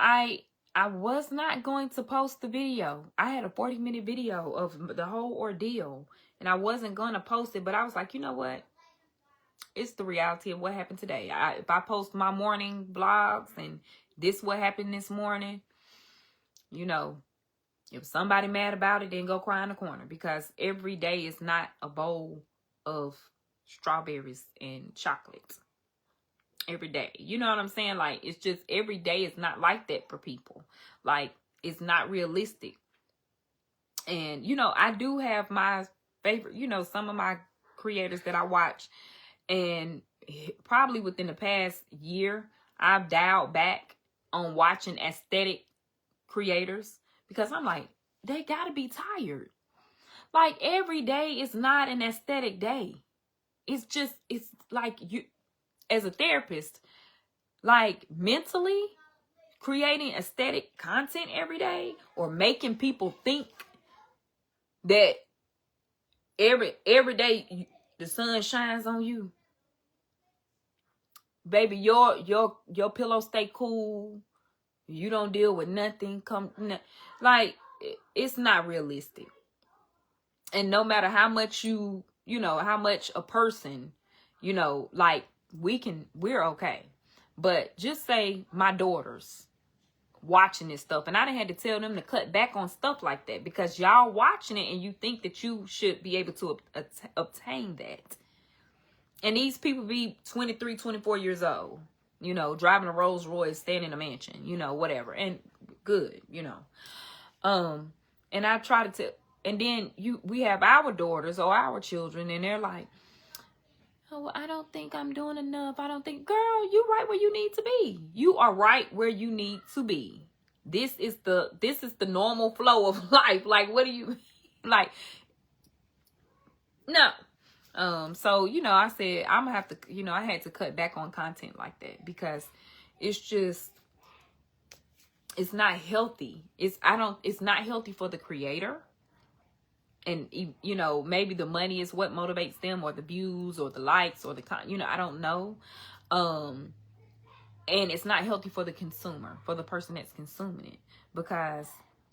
Speaker 1: I was not going to post the video. I had a 40-minute video of the whole ordeal. And I wasn't going to post it. But I was like, you know what? It's the reality of what happened today. If I post my morning vlogs and this what happened this morning, you know, if somebody mad about it, then go cry in the corner. Because every day is not a bowl of strawberries and chocolate. Every day. You know what I'm saying? Like, it's just every day is not like that for people. Like, it's not realistic. And, you know, I do have my favorite, you know, some of my creators that I watch. And probably within the past year, I've dialed back on watching aesthetic creators. Because I'm like, they gotta be tired. Like, every day is not an aesthetic day. It's like you, as a therapist, like mentally creating aesthetic content every day or making people think that every day the sun shines on you. Baby, your pillow stay cool. You don't deal with nothing. Like, it's not realistic. And no matter how much you know, how much a person, you know, like, we're okay. But just say my daughters watching this stuff, and I done had to tell them to cut back on stuff like that, because y'all watching it and you think that you should be able to obtain that. And these people be 23, 24 years old, you know, driving a Rolls Royce, staying in a mansion, you know, whatever. And good, you know. And I try to tell, and then we have our daughters or our children, and they're like, oh, I don't think I'm doing enough. I don't think, girl, you right where you need to be. You are right where you need to be. This is the normal flow of life. Like, what do you like? No. So, I said I'm gonna have to, I had to cut back on content like that because it's not healthy. It's not healthy for the creator. And, maybe the money is what motivates them, or the views or the likes or the, I don't know. And it's not healthy for the consumer, for the person that's consuming it, because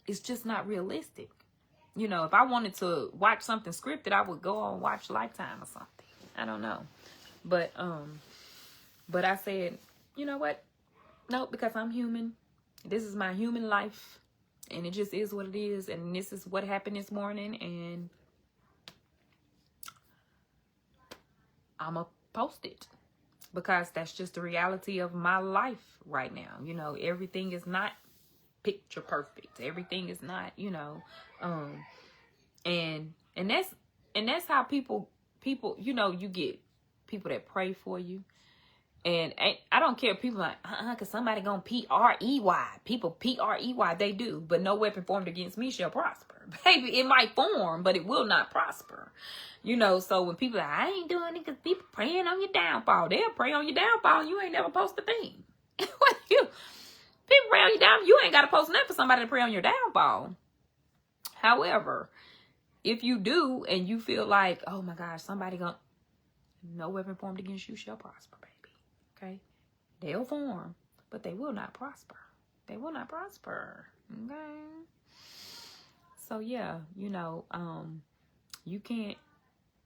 Speaker 1: it's just not realistic. If I wanted to watch something scripted, I would go on watch Lifetime or something. I don't know. But I said, you know what? No, because I'm human. This is my human life. And it just is what it is. And this is what happened this morning. And I'm going to post it. Because that's just the reality of my life right now. Everything is not picture perfect. Everything is not, and that's how people, you get people that pray for you. And I don't care if people like, because somebody gonna P-R-E-Y. People P-R-E-Y, they do. But no weapon formed against me shall prosper. Baby, it might form, but it will not prosper. So when people are like, I ain't doing it because people praying on your downfall. They'll pray on your downfall and you ain't never post a thing. What you? People pray on your downfall. You ain't got to post nothing for somebody to pray on your downfall. However, if you do and you feel like, oh my gosh, somebody gonna, no weapon formed against you shall prosper, baby. Okay, they'll form, but they will not prosper. They will not prosper. Okay. So yeah,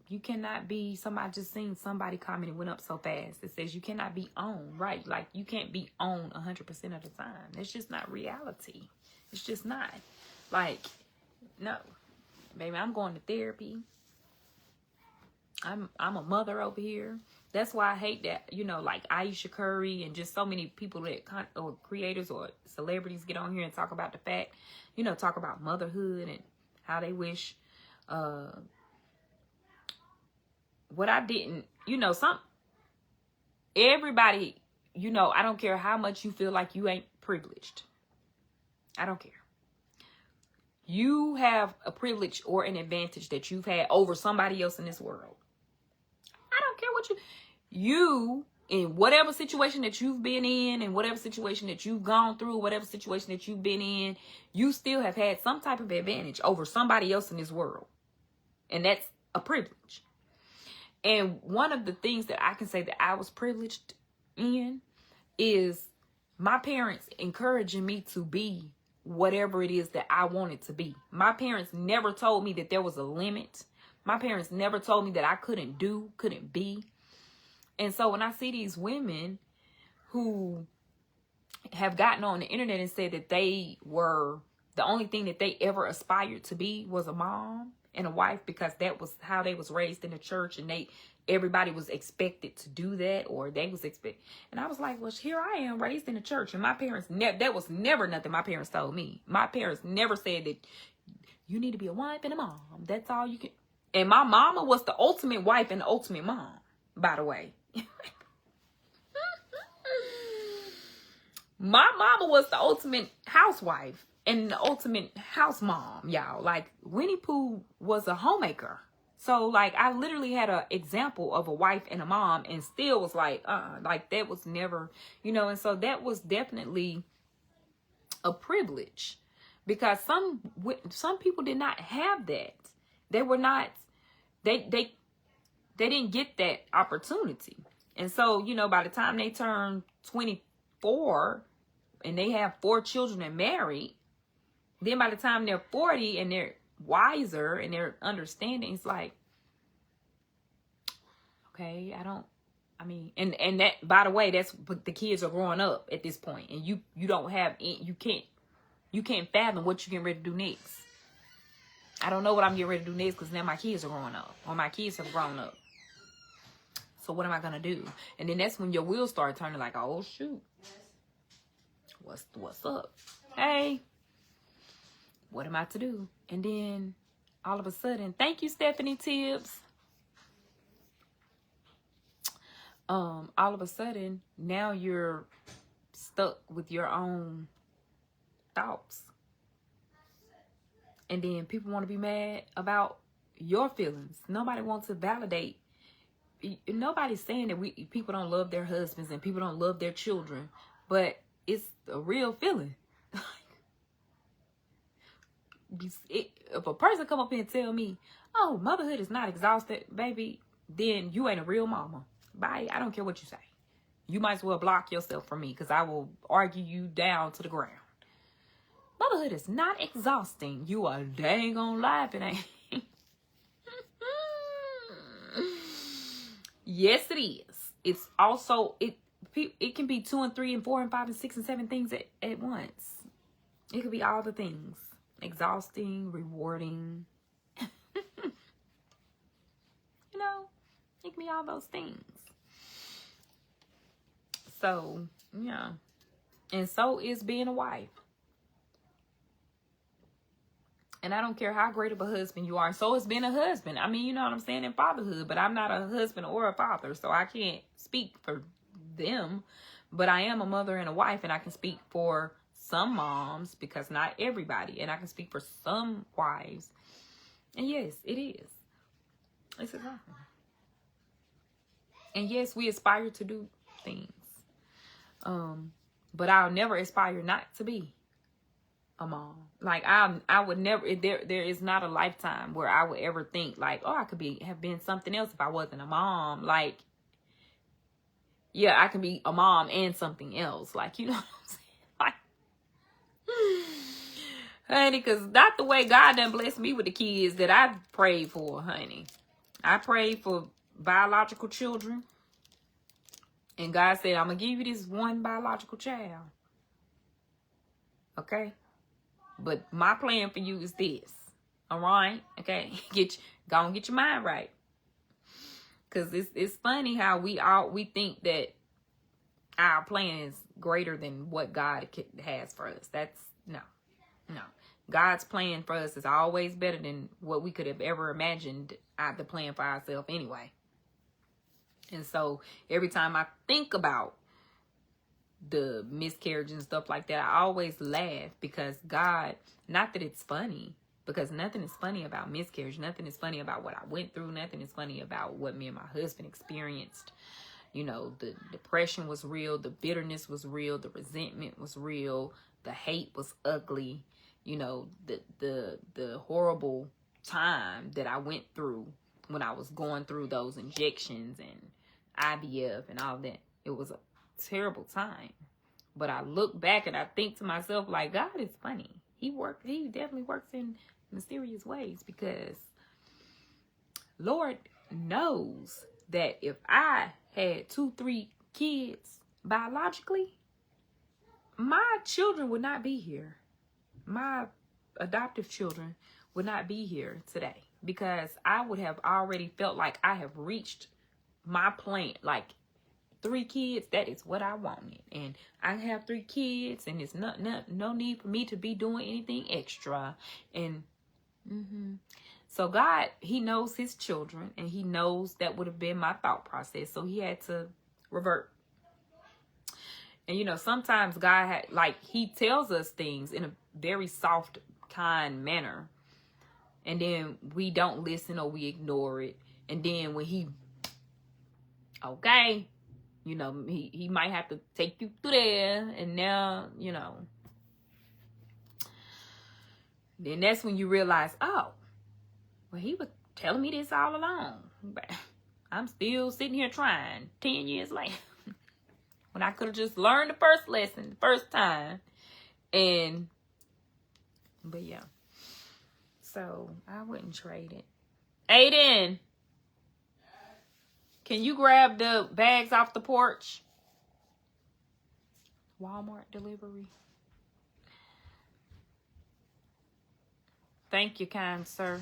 Speaker 1: you cannot be, somebody just seen somebody comment, it went up so fast. It says you cannot be on, right? Like you can't be on 100% of the time. It's just not reality. It's just not. Like, no, baby, I'm going to therapy. I'm a mother over here. That's why I hate that, like Aisha Curry and just so many people that or creators or celebrities get on here and talk about the fact, talk about motherhood and how they wish, what I didn't, everybody, I don't care how much you feel like you ain't privileged. I don't care. You have a privilege or an advantage that you've had over somebody else in this world. I don't care what you in whatever situation that you've been in and whatever situation that you've gone through, whatever situation that you've been in, you still have had some type of advantage over somebody else in this world. And that's a privilege. And one of the things that I can say that I was privileged in is my parents encouraging me to be whatever it is that I wanted to be. My parents never told me that there was a limit. My parents never told me that I couldn't be. And so when I see these women who have gotten on the internet and said that they were, the only thing that they ever aspired to be was a mom and a wife, because that was how they was raised in the church, and everybody was expected to do that, or they was expected. And I was like, well, here I am raised in the church, and my parents, that was never nothing my parents told me. My parents never said that you need to be a wife and a mom. That's all you can. And my mama was the ultimate wife and the ultimate mom, by the way. My mama was the ultimate housewife and the ultimate house mom, y'all. Like, Winnie Pooh was a homemaker. So, like, I literally had an example of a wife and a mom, and still was like, that was never, and so that was definitely a privilege, because some people did not have that. They were not, they didn't get that opportunity. And so, by the time they turn 24 and they have 4 children and married, then by the time they're 40 and they're wiser and they're understanding, it's like, okay, and that, by the way, that's what the kids are growing up at this point, and you can't fathom what you're getting ready to do next. I don't know what I'm getting ready to do next, because now my kids are growing up, or my kids have grown up. So what am I gonna do? And then that's when your wheels start turning, like, oh shoot, what's up? Hey, what am I to do? And then all of a sudden, thank you, Stephanie Tibbs. all of a sudden now you're stuck with your own thoughts. And then people want to be mad about your feelings. Nobody wants to validate. Nobody's saying that people don't love their husbands and people don't love their children, but it's a real feeling. If a person come up here and tell me, oh, motherhood is not exhausted, baby, then you ain't a real mama. Bye. I don't care what you say. You might as well block yourself from me, because I will argue you down to the ground. Motherhood is not exhausting. You are dang on life. It ain't. Yes, it is. It's also, it can be 2 and 3 and 4 and 5 and 6 and 7 things at once. It could be all the things. Exhausting, rewarding. You know, it can be all those things. So, yeah. And so is being a wife. And I don't care how great of a husband you are. So is being a husband. I mean, you know what I'm saying, in fatherhood. But I'm not a husband or a father, so I can't speak for them. But I am a mother and a wife, and I can speak for some moms, because not everybody. And I can speak for some wives. And yes, it is. It's exhausting. And yes, we aspire to do things. But I'll never aspire not to be a mom. Like I would never, there is not a lifetime where I would ever think like, oh, I could have been something else if I wasn't a mom. Like, yeah, I can be a mom and something else. Like, you know what I'm saying? Like, honey, because not the way God done blessed me with the kids that I prayed for, honey. I prayed for biological children. And God said, I'm going to give you this one biological child. Okay? But my plan for you is this. All right? Okay? Go and get your mind right. Because it's funny how we think that our plan is greater than what God has for us. That's, no. God's plan for us is always better than what we could have ever imagined the plan for ourselves anyway. And so every time I think about the miscarriage and stuff like that, I always laugh, because God, not that it's funny, because nothing is funny about miscarriage. Nothing is funny about what I went through. Nothing is funny about what me and my husband experienced. You know, the depression was real. The bitterness was real. The resentment was real. The hate was ugly. You know, the horrible time that I went through when I was going through those injections and IVF and all that. It was a terrible time. But I look back and I think to myself, like, God is funny. He definitely works in mysterious ways, because Lord knows that if I had 2-3 kids biologically, my children would not be here. My adoptive children would not be here today, because I would have already felt like I have reached my plan. Like, 3 kids, that is what I wanted. And I have 3 kids, and it's no need for me to be doing anything extra. And so God, he knows his children, and he knows that would have been my thought process. So he had to revert. And, you know, sometimes God he tells us things in a very soft, kind manner. And then we don't listen, or we ignore it. And then when okay, you know, he might have to take you through there. And now, you know, then that's when you realize, oh, well, he was telling me this all along. But I'm still sitting here trying 10 years later. When I could have just learned the first lesson the first time. But yeah. So I wouldn't trade it. Ayden, can you grab the bags off the porch? Walmart delivery. Thank you, kind sir.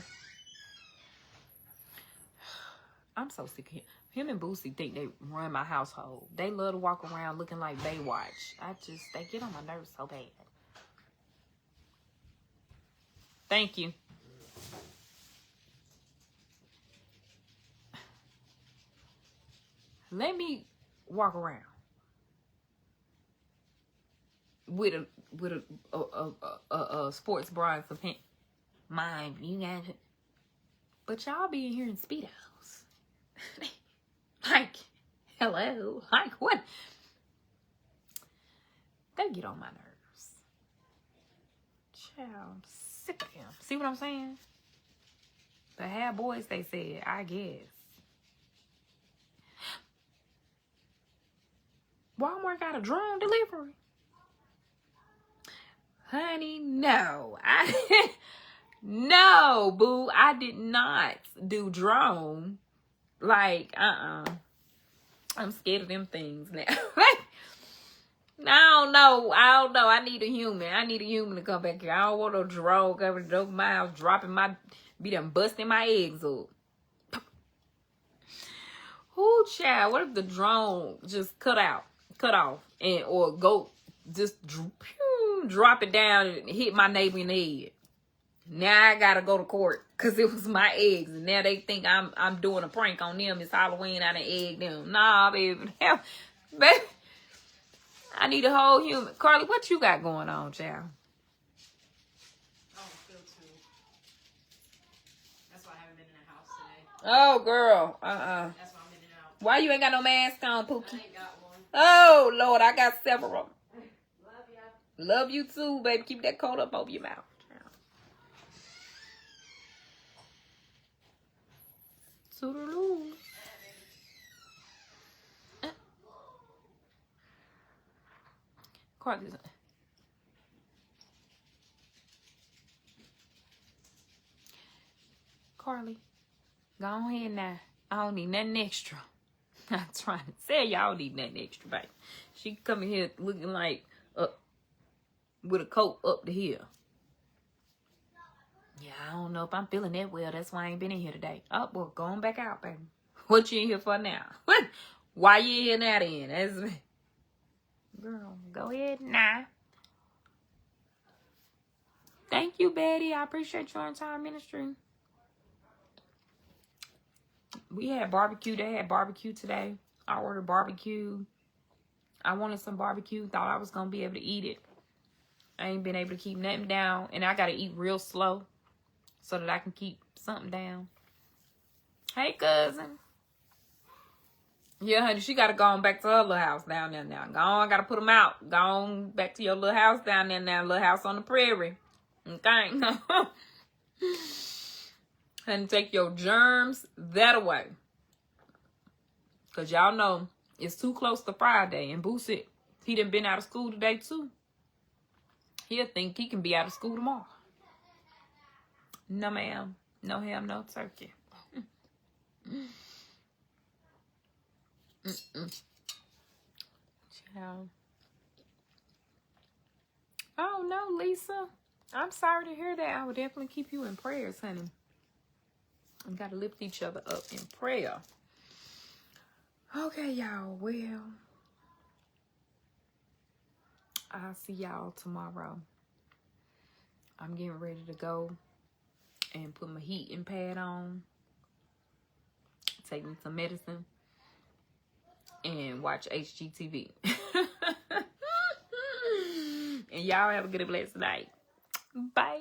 Speaker 1: I'm so sick of him. Him and Boosie think they run my household. They love to walk around looking like Baywatch. They get on my nerves so bad. Thank you. Let me walk around with a sports bra and some pants. Mind you got it. But y'all be in here in Speedos. Like, hello. Like, what? They get on my nerves. Child, I'm sick of them. See what I'm saying? But have boys, they said, I guess. Walmart got a drone delivery. Honey, no. No, boo. I did not do drone. Like, I'm scared of them things now. I don't know. I need a human. I need a human to come back here. I don't want no drone coming over my house, be done busting my eggs up. Ooh, child, what if the drone just cut off, or go just drop it down and hit my neighbor in the head? Now I gotta go to court because it was my eggs, and now they think I'm doing a prank on them. It's Halloween, I done egged them. Nah, baby, baby, I need a whole human. Carly, what you got going on, child?
Speaker 3: I don't feel too. That's why I haven't been in the house today.
Speaker 1: Oh, girl,
Speaker 3: That's why I'm in and out.
Speaker 1: Why you ain't got no mask on, Pookie?
Speaker 3: I ain't got one.
Speaker 1: Oh, Lord, I got several.
Speaker 3: Love ya.
Speaker 1: Love you too, baby. Keep that coat up over your mouth. Toodaloo. Carly. Carly, go ahead now. I don't need nothing extra. I'm trying to say y'all don't need nothing extra, baby. She coming here looking like with a coat up to here. Yeah, I don't know if I'm feeling that well. That's why I ain't been in here today. Oh, well, going back out, baby. What you in here for now? Why you in here now then? That's me. Girl, go ahead now. Thank you, Betty. I appreciate your entire ministry. We had barbecue. They had barbecue today. I ordered barbecue. I wanted some barbecue. Thought I was going to be able to eat it. I ain't been able to keep nothing down. And I got to eat real slow so that I can keep something down. Hey, cousin. Yeah, honey, she got to go on back to her little house down there now. Go on, got to put them out. Go on back to your little house down there now. Little house on the prairie. Okay. And take your germs that away. Because y'all know it's too close to Friday. And Boosie, he done been out of school today too. He'll think he can be out of school tomorrow. No, ma'am. No ham, no turkey. Child. Oh, no, Lisa. I'm sorry to hear that. I would definitely keep you in prayers, honey. We got to lift each other up in prayer. Okay, y'all. Well, I'll see y'all tomorrow. I'm getting ready to go and put my heating pad on. Take me some medicine. And watch HGTV. And y'all have a good and blessed night. Bye.